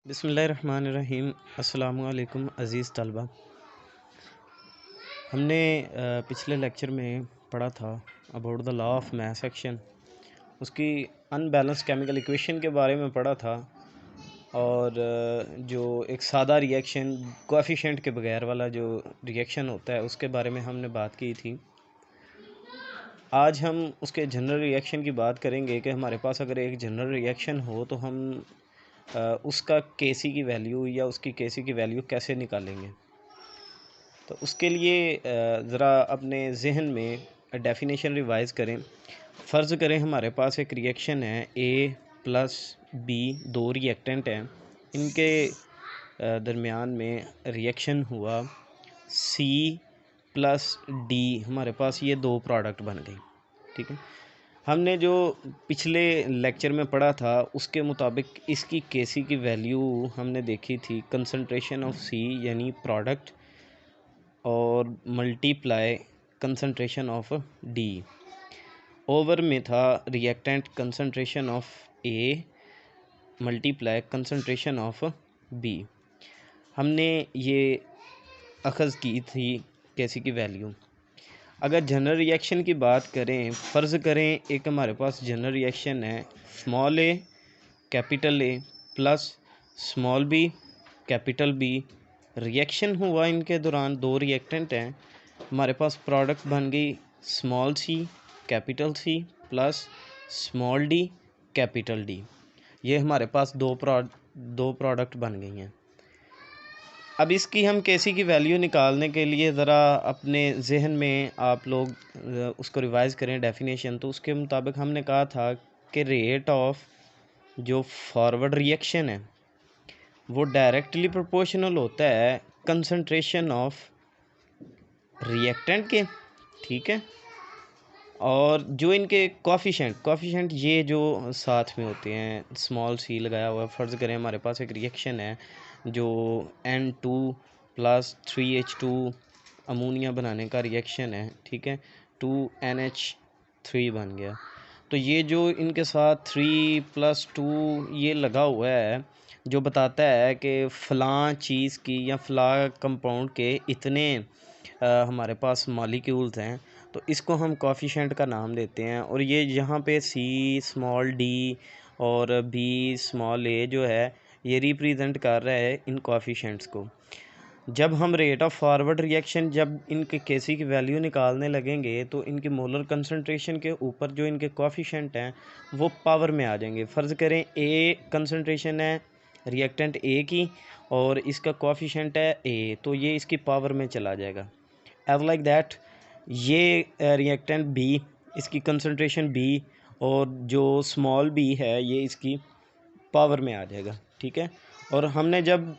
बिस्मिल्लाहिर्रहमानिर्रहीम। अस्सलामु अलैकुम अज़ीज़ तलबा। हमने पिछले लेक्चर में पढ़ा था about the law of mass action, उसकी अनबैलेंस केमिकल इक्वेशन के बारे में पढ़ा था। और जो एक सादा रिएक्शन कोएफिशिएंट के बगैर वाला जो रिएक्शन होता है उसके बारे में हमने बात की थी। आज हम उसके जनरल रिएक्शन की बात करेंगे कि हमारे पास अगर एक जनरल रिएक्शन हो तो हम उसका केसी की वैल्यू या उसकी केसी की वैल्यू कैसे निकालेंगे। तो उसके लिए ज़रा अपने जहन में डेफिनेशन रिवाइज़ करें। फ़र्ज़ करें हमारे पास एक रिएक्शन है A प्लस B, दो रिएक्टेंट हैं, इनके दरमियान में रिएक्शन हुआ C प्लस D, हमारे पास ये दो प्रोडक्ट बन गई। ठीक है, हमने जो पिछले लेक्चर में पढ़ा था उसके मुताबिक इसकी केसी की वैल्यू हमने देखी थी कंसंट्रेशन ऑफ C यानी प्रोडक्ट और multiply concentration of D। Over में था reactant concentration of A multiply concentration of B। हमने ये अखज़ की थी केसी की वैल्यू। अगर जनरल रिएक्शन की बात करें, फ़र्ज़ करें एक हमारे पास जनरल रिएक्शन है small a capital A plus small b capital B। Reaction हुआ इनके दौरान, दो रिएक्टेंट हैं, हमारे पास प्रोडक्ट बन गई small c capital C plus small d capital D। ये हमारे पास दो प्रोडक्ट बन गई हैं। अब इसकी हम केसी की वैल्यू निकालने के लिए ज़रा अपने जहन में आप लोग उसको रिवाइज़ करें डेफिनेशन। तो उसके मुताबिक हमने कहा था कि रेट ऑफ जो फॉरवर्ड रिएक्शन है वो डायरेक्टली प्रोपोर्शनल होता है कंसंट्रेशन ऑफ रिएक्टेंट के। ठीक है, और जो इनके कोफिशेंट ये जो साथ में होते हैं, स्मॉल c लगाया हुआ है। फ़र्ज़ करें हमारे पास एक रिएक्शन है जो N2 प्लस 3H2 अमोनिया बनाने का रिएक्शन है। ठीक है, 2NH3 बन गया। तो ये जो इनके साथ 3 + 2 ये लगा हुआ है जो बताता है कि फ़लाँ चीज़ की या फ़लाँ कंपाउंड के इतने हमारे पास मॉलिक्यूल्स हैं, तो इसको हम कोफिशेंट का नाम देते हैं। और ये यहाँ पे C स्मॉल d और B स्मॉल a जो है ये रिप्रेजेंट कर रहा है इन कोफिशेंट्स को। जब हम रेट ऑफ फॉरवर्ड रिएक्शन जब इनके केसी की वैल्यू निकालने लगेंगे तो इनके मोलर कंसंट्रेशन के ऊपर जो इनके कोफिशेंट हैं वो पावर में आ जाएंगे। फ़र्ज़ करें A कंसंट्रेशन है रिएक्टेंट A की और इसका कोफिशेंट है A, तो ये इसकी पावर में चला जाएगा। एज लाइक दैट ये रिएक्टेंट B, इसकी कंसंट्रेशन B और जो स्मॉल b है ये इसकी पावर में आ जाएगा। ठीक है, और हमने जब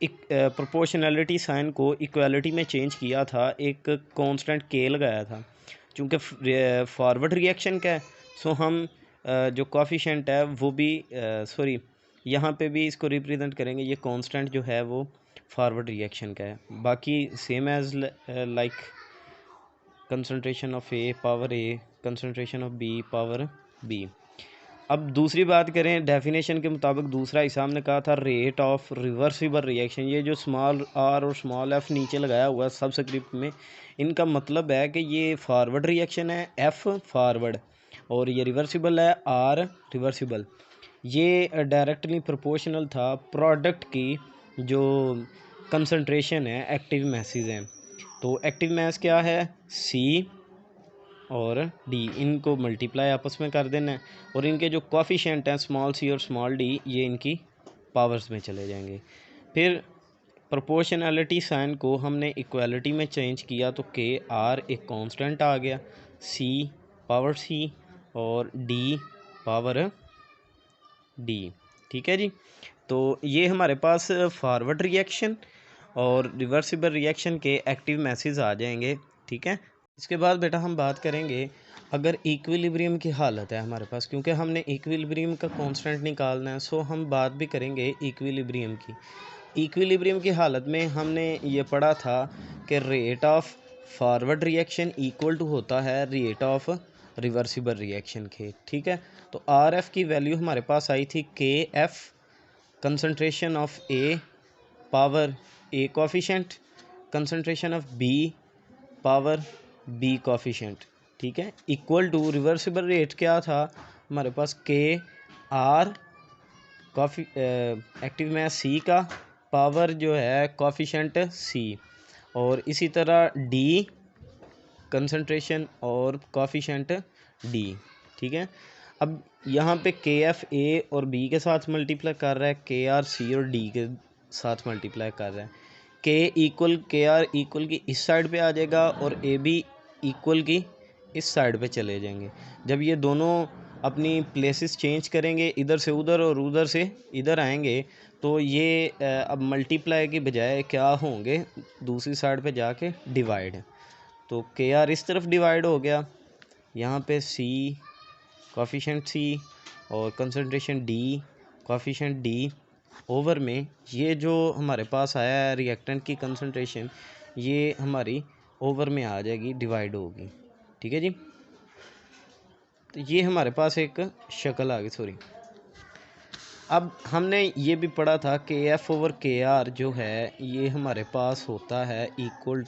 प्रोपोर्शनैलिटी साइन को इक्वालिटी में चेंज किया था, एक कांस्टेंट k लगाया था। चूँकि फॉरवर्ड रिएक्शन का है सो हम जो कोफिशेंट है वो भी सॉरी यहाँ पे भी इसको रिप्रेजेंट करेंगे। ये कांस्टेंट जो है वो फॉरवर्ड रिएक्शन का है। बाकी same as like concentration of A power A, concentration of B power B। अब दूसरी बात करें डेफिनेशन के मुताबिक, दूसरा हिस्सा हमने कहा था रेट ऑफ रिवर्सिबल रिएक्शन। ये जो स्मॉल r और स्मॉल f नीचे लगाया हुआ है सबस्क्रिप्ट में, इनका मतलब है कि ये फॉरवर्ड रिएक्शन है F फॉरवर्ड और ये रिवर्सिबल है R रिवर्सिबल। ये डायरेक्टली प्रोपोर्शनल था प्रोडक्ट की जो कंसंट्रेशन है एक्टिव मैसेज हैं। तो एक्टिव मैस क्या है C और D, इनको मल्टीप्लाई आपस में कर देना है और इनके जो कोफिशेंट हैं स्मॉल c और स्मॉल d ये इनकी पावर्स में चले जाएंगे। फिर प्रोपोर्शनैलिटी साइन को हमने इक्वालिटी में चेंज किया तो k r एक कांस्टेंट आ गया, c पावर c और d पावर d। ठीक है जी, तो ये हमारे पास फॉरवर्ड रिएक्शन और रिवर्सिबल रिएक्शन के एक्टिव मैसेज आ जाएंगे। ठीक है, इसके बाद बेटा हम बात करेंगे अगर इक्विलिब्रियम की हालत है हमारे पास, क्योंकि हमने इक्विलिब्रियम का कांस्टेंट निकालना है, सो हम बात भी करेंगे इक्विलिब्रियम की। इक्विलिब्रियम की हालत में हमने ये पढ़ा था कि rate of forward reaction equal to होता है रेट ऑफ रिवर्सिबल रिएक्शन के। ठीक है, तो आर एफ की वैल्यू हमारे पास आई थी के F concentration of A power A coefficient, concentration of B power B coefficient, ठीक है, इक्वल टू रिवर्सिबल रेट क्या था हमारे पास, के आर कॉफी एक्टिव मास सी का पावर जो है कोफिशेंट सी, और इसी तरह डी कंसंट्रेशन और कोफिशेंट डी, ठीक है। अब यहाँ पे के एफ ए और बी के साथ मल्टीप्लाई कर रहा है, के आर सी और डी के साथ मल्टीप्लाई कर रहा है, के आर इक्वल की इस साइड पे आ जाएगा और ए बी इक्वल की इस साइड पे चले जाएंगे। जब ये दोनों अपनी प्लेसेस चेंज करेंगे, इधर से उधर और उधर से इधर आएंगे, तो ये अब मल्टीप्लाई की बजाय क्या होंगे, दूसरी साइड पे जाके डिवाइड। तो के आर इस तरफ डिवाइड हो गया, यहाँ पे सी कोफिशेंट सी और concentration D coefficient D, over में ये जो हमारे पास आया है रिएक्टेंट की कंसंट्रेशन, ये हमारी ओवर में आ जाएगी, डिवाइड होगी, ठीक है जी। तो ये हमारे पास एक शक्ल आ गई, सॉरी। अब हमने ये भी पढ़ा था कि एफ ओवर के आर जो है ये हमारे पास होता है इक्वल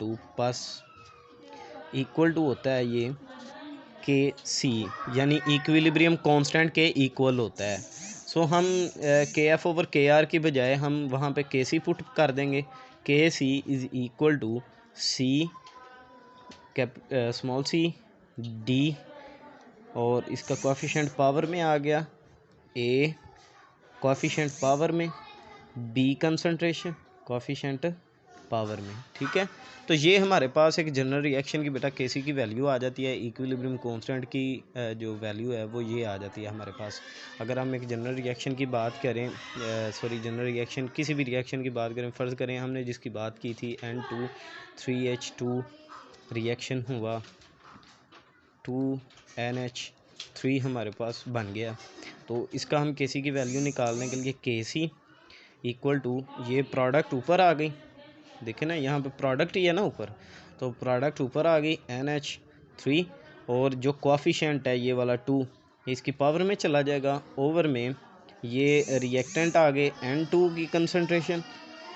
टू होता है ये के सी, यानी इक्विलिब्रियम कांस्टेंट के इक्वल होता है। सो हम के एफ ओवर के आर की बजाय हम वहाँ पे के सी पुट कर देंगे, K C is equal to C small C D, और इसका कोफिशेंट पावर में आ गया, ए कोफिशेंट पावर में, बी कंसंट्रेशन कोफिशेंट पावर में, ठीक है। तो ये हमारे पास एक जनरल रिएक्शन की बेटा केसी की वैल्यू आ जाती है, इक्विलिब्रियम कांस्टेंट की जो वैल्यू है वो ये आ जाती है हमारे पास। अगर हम एक जनरल रिएक्शन की बात करें, जनरल रिएक्शन किसी भी रिएक्शन की बात करें, फ़र्ज़ करें हमने जिसकी बात की थी N2 3H2 रिएक्शन हुआ, 2NH3 हमारे पास बन गया, तो इसका हम केसी की वैल्यू निकालने के लिए केसी इक्वल टू, ये प्रोडक्ट ऊपर आ गई, देखें ना यहाँ पे प्रोडक्ट ही है ना ऊपर, तो प्रोडक्ट ऊपर आ गई NH3, और जो कोफिशेंट है ये वाला 2 इसकी पावर में चला जाएगा, ओवर में ये रिएक्टेंट आ गए N2 की कंसंट्रेशन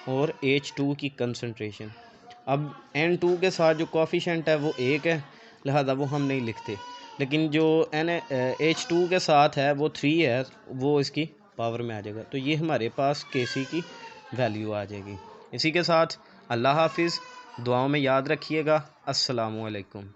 और H2 की कंसंट्रेशन। अब N2 के साथ जो कोफिशेंट है वो 1 है, लिहाजा वो हम नहीं लिखते, लेकिन जो H2 के साथ है वो 3 है, वो इसकी पावर में आ जाएगा। तो ये हमारे पास केसी की वैल्यू आ जाएगी। इसी के साथ अल्लाह हाफिज़, दुआओं में याद रखिएगा। अस्सलामु अलैकुम।